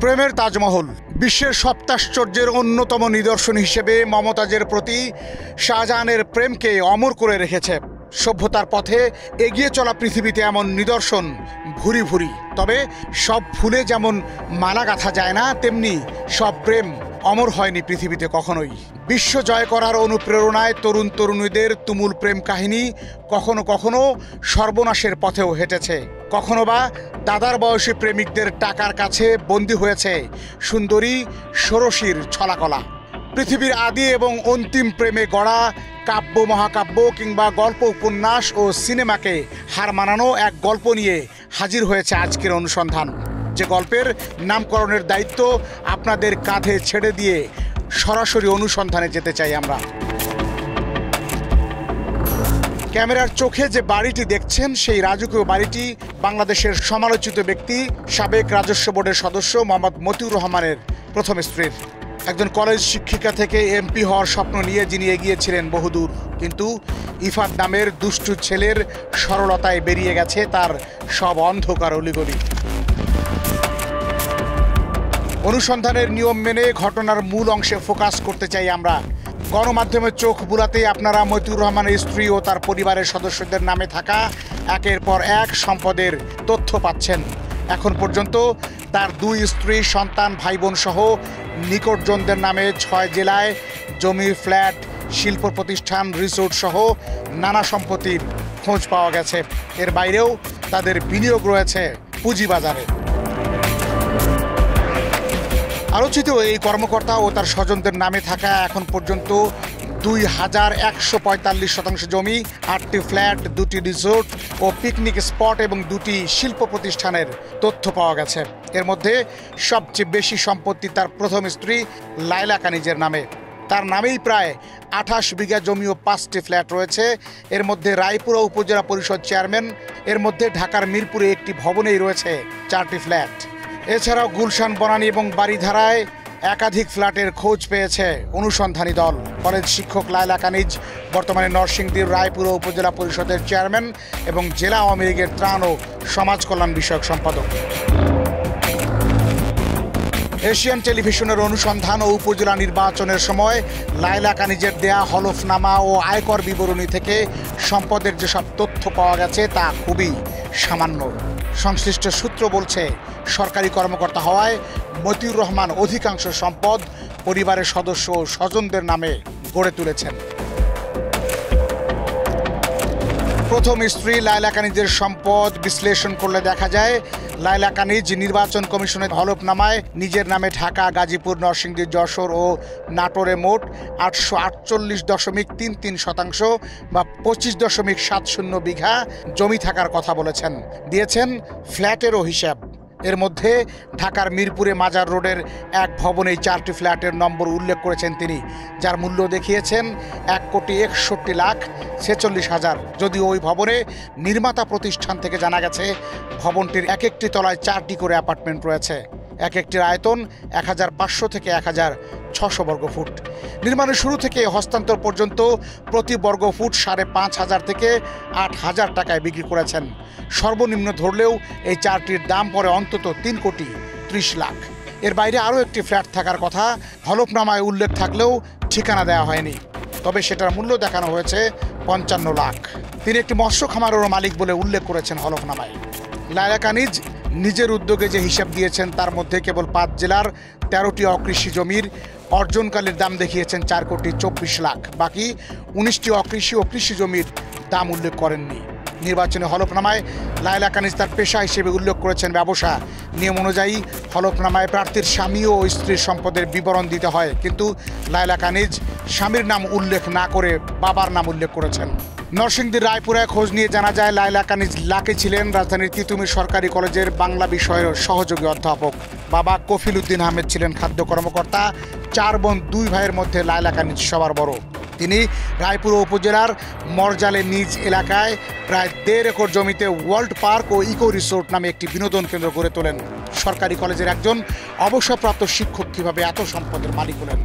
প্রেমের তাজমহল বিশ্বের সপ্তাশ্চর্যের অন্যতম নিদর্শন হিসেবে মমতাজের প্রতি শাহজাহানের প্রেমকে অমর করে রেখেছে। সভ্যতার পথে এগিয়ে চলা পৃথিবীতে এমন নিদর্শন ভুরি ভুরি। তবে সব ফুলে যেমন মালা গাঁথা যায় না, তেমনি সব প্রেম অমর হয়নি পৃথিবীতে কখনোই। বিশ্ব জয় করার অনুপ্রেরণায় তরুণ তরুণীদের তুমুল প্রেম কাহিনী কখনো কখনো সর্বনাশের পথেও হেঁটেছে, কখনো বা দাদার বয়সী প্রেমিকদের টাকার কাছে বন্দী হয়েছে সুন্দরী ষোড়শীর ছলাকলা। পৃথিবীর আদি এবং অন্তিম প্রেমে গড়া কাব্য, মহাকাব্য কিংবা গল্প, উপন্যাস ও সিনেমাকে হার মানানো এক গল্প নিয়ে হাজির হয়েছে আজকের অনুসন্ধান। যে গল্পের নামকরণের দায়িত্ব আপনাদের কাঁধে ছেড়ে দিয়ে সরাসরি অনুসন্ধানে যেতে চাই আমরা। ক্যামেরার চোখে যে বাড়িটি দেখছেন, সেই রাজকীয় বাড়িটি বাংলাদেশের সমালোচিত ব্যক্তি সাবেক রাজস্ব বোর্ডের সদস্য মোহাম্মদ মতিউর রহমানের প্রথম স্ত্রীর। একজন কলেজ শিক্ষিকা থেকে এমপি হওয়ার স্বপ্ন নিয়ে যিনি এগিয়েছিলেন বহুদূর, কিন্তু ইফাত নামের দুষ্টু ছেলের সরলতায় বেরিয়ে গেছে তার সব অন্ধকার অলিগলি। অনুসন্ধানের নিয়ম মেনে ঘটনার মূল অংশে ফোকাস করতে চাই আমরা। গণমাধ্যমে চোখ বুলাতেই আপনারা মতিউর রহমানের স্ত্রী ও তার পরিবারের সদস্যদের নামে থাকা একের পর এক সম্পদের তথ্য পাচ্ছেন। এখন পর্যন্ত তার 2 স্ত্রী, সন্তান, ভাই বোন সহ নিকটজনদের নামে 6 জেলায় জমি, ফ্ল্যাট, শিল্প প্রতিষ্ঠান, রিসোর্ট সহ নানা সম্পত্তির খোঁজ পাওয়া গেছে। এর বাইরেও তাদের বিনিয়োগ রয়েছে পুঁজিবাজারে। আলোচিত এই কর্মকর্তা ও তার স্বজনদের নামে থাকা এখন পর্যন্ত 2145 শতাংশ জমি, 8টি ফ্ল্যাট, 2টি রিসোর্ট ও পিকনিক স্পট এবং 2টি শিল্প প্রতিষ্ঠানের তথ্য পাওয়া গেছে। এর মধ্যে সবচেয়ে বেশি সম্পত্তি তার প্রথম স্ত্রী লায়লা কানিজের নামে। তার নামেই প্রায় 28 বিঘা জমি ও 5টি ফ্ল্যাট রয়েছে। এর মধ্যে রায়পুরা উপজেলা পরিষদ চেয়ারম্যান, এর মধ্যে ঢাকার মিরপুরে একটি ভবনেই রয়েছে 4টি ফ্ল্যাট। এছাড়াও গুলশান, বনানী এবং বারিধারায় একাধিক ফ্ল্যাটের খোঁজ পেয়েছে অনুসন্ধানী দল। কলেজ শিক্ষক লায়লা কানিজ বর্তমানে নরসিংদীর রায়পুরা উপজেলা পরিষদের চেয়ারম্যান এবং জেলা আওয়ামী লীগের ত্রাণ ও সমাজ কল্যাণ বিষয়ক সম্পাদক। এশিয়ান টেলিভিশনের অনুসন্ধান ও উপজেলা নির্বাচনের সময় লায়লা কানিজের দেয়া হলফনামা ও আয়কর বিবরণী থেকে সম্পদের যেসব তথ্য পাওয়া গেছে তা খুবই সামান্য। সংশ্লিষ্ট সূত্র বলছে, সরকারি কর্মকর্তা হওয়ায় মতিউর রহমান অধিকাংশ সম্পদ পরিবারের সদস্য ও স্বজনদের নামে গড়ে তুলেছেন। প্রথম স্ত্রী লায়লা কানিজের সম্পদ বিশ্লেষণ করলে দেখা যায়, লায়লা কানিজ নির্বাচন কমিশনের হলফনামায় নিজের নামে ঢাকা, গাজীপুর, নরসিংদী, যশোর ও নাটোরে মোট 848.33 শতাংশ বা 25.70 বিঘা জমি থাকার কথা বলেছেন। দিয়েছেন ফ্ল্যাটেরও হিসাব। এর মধ্যে ঢাকার মিরপুরে মাজার রোডের এক ভবনেই 4টি ফ্ল্যাটের নম্বর উল্লেখ করেছেন তিনি, যার মূল্য দেখিয়েছেন 1,61,46,000। যদিও ওই ভবনে নির্মাতা প্রতিষ্ঠান থেকে জানা গেছে ভবনটির এক একটি তলায় 4টি করে অ্যাপার্টমেন্ট রয়েছে। এক একটির আয়তন 1500 থেকে 1600 বর্গফুট। নির্মাণের শুরু থেকে হস্তান্তর পর্যন্ত প্রতি বর্গফুট 5,500 থেকে 8,000 টাকায় বিক্রি করেছেন। সর্বনিম্ন ধরলেও এই 4টির দাম পড়ে অন্তত 3,30 লাখ। এর বাইরে আরও একটি ফ্ল্যাট থাকার কথা হলফনামায় উল্লেখ থাকলেও ঠিকানা দেওয়া হয়নি, তবে সেটার মূল্য দেখানো হয়েছে 55 লাখ। তিনি একটি মৎস্য খামারেরও মালিক বলে উল্লেখ করেছেন হলফনামায়। লায়লা কানিজ নিজের উদ্যোগে যে হিসাব দিয়েছেন তার মধ্যে কেবল 5 জেলার 13টি অকৃষি জমির অর্জনকালীর দাম দেখিয়েছেন 4,24 লাখ। বাকি 19টি অকৃষি ও কৃষি জমির দাম উল্লেখ করেননি। নির্বাচনী হলফনামায় লায়লা কানিজ তার পেশা হিসেবে উল্লেখ করেছেন ব্যবসা। নিয়ম অনুযায়ী হলফনামায় প্রার্থীর স্বামী ও স্ত্রীর সম্পদের বিবরণ দিতে হয়, কিন্তু লায়লা কানিজ স্বামীর নাম উল্লেখ না করে বাবার নাম উল্লেখ করেছেন। নরসিংদীর রায়পুরায় খোঁজ নিয়ে জানা যায়, লায়লা কানিজ লাকি ছিলেন রাজধানীর তিতুমির সরকারি কলেজের বাংলা বিষয়ের সহযোগী অধ্যাপক। বাবা কফিল উদ্দিন আহমেদ ছিলেন খাদ্য কর্মকর্তা। 4 বোন, 2 ভাইয়ের মধ্যে লায়লা কানিজ সবার বড়। তিনি রায়পুরা উপজেলার মরজালে নিজ এলাকায় প্রায় 1.5 একর জমিতে ওয়ার্ল্ড পার্ক ও ইকো রিসোর্ট নামে একটি বিনোদন কেন্দ্র গড়ে তোলেন। সরকারি কলেজের একজন অবসরপ্রাপ্ত শিক্ষক কিভাবে এত সম্পদের মালিক হলেন?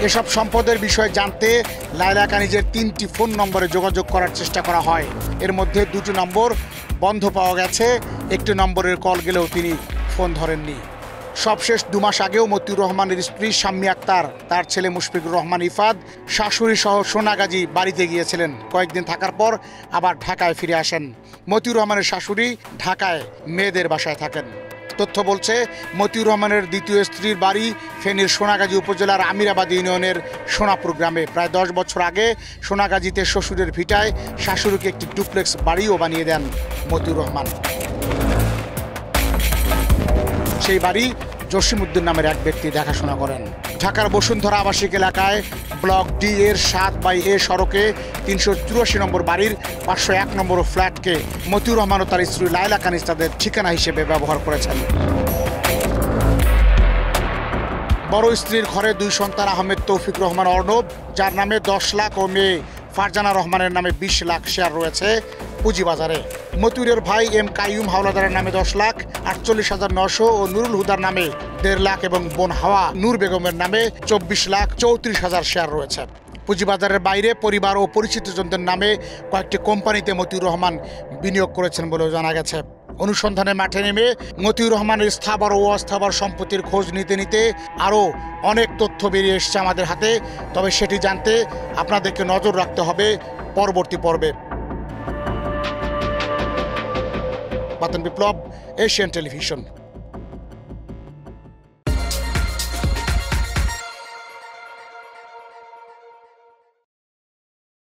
এসব সম্পদের বিষয়ে জানতে লায়লা কানিজের 3টি ফোন নম্বরে যোগাযোগ করার চেষ্টা করা হয়। এর মধ্যে 2টি নম্বর বন্ধ পাওয়া গেছে, একটি নম্বরের কল গেলেও তিনি ফোন ধরেননি। সবশেষ 2 মাস আগেও মতিউর রহমানের স্ত্রী শাম্মী আক্তার, তার ছেলে মুশফিকুর রহমান ইফাদ, শাশুড়ি সহ সোনাগাজী বাড়িতে গিয়েছিলেন। কয়েকদিন থাকার পর আবার ঢাকায় ফিরে আসেন। মতিউর রহমানের শাশুড়ি ঢাকায় মেয়েদের বাসায় থাকেন। তথ্য বলছে, মতিউর রহমানের দ্বিতীয় স্ত্রীর বাড়ি ফেনীর সোনাগাজী উপজেলার আমিরাবাদ ইউনিয়নের সোনাপুর গ্রামে। প্রায় 10 বছর আগে সোনাগাজীতে শ্বশুরের ভিটায় শাশুড়িকে একটি ডুপ্লেক্স বাড়িও বানিয়ে দেন মতিউর রহমান। সেই বাড়ি জসিমউদ্দিন নামের এক ব্যক্তি দেখাশোনা করেন। ঢাকার বসুন্ধরা আবাসিক এলাকায় ব্লক ডি এর 7/A সড়কে 384 নম্বর বাড়ির 501 নম্বর ফ্ল্যাটকে মতিউর রহমান ও তার স্ত্রী লায়লা কানিজ তাদের ঠিকানা হিসেবে ব্যবহার করেছেন। বড় স্ত্রীর ঘরে 2 সন্তান আহমেদ তৌফিক রহমান অর্ণব, যার নামে 10 লাখ, ও মেয়ে ফারজানা রহমানের নামে 20 লাখ শেয়ার রয়েছে পুঁজিবাজারে। মতিউরের ভাই এম কাইয়ুম হাওলাদারের নামে 10 লাখ 48,900 ও নুরুল হুদার নামে 1.5 লাখ এবং বোন হাওয়া নূর বেগমের নামে 24,34,000 শেয়ার রয়েছে। পুঁজিবাজারের বাইরে পরিবার ও পরিচিতজনদের নামে কয়েকটি কোম্পানিতে মতিউর রহমান বিনিয়োগ করেছেন বলেও জানা গেছে। অনুসন্ধানে মাঠে নেমে মতিউর রহমানের স্থাবর ও অস্থাবর সম্পত্তির খোঁজ নিতে নিতে আরও অনেক তথ্য বেরিয়ে এসছে আমাদের হাতে। তবে সেটি জানতে আপনাদেরকে নজর রাখতে হবে পরবর্তী পর্বে। বাতন বিপ্লব, এশিয়ান টেলিভিশন।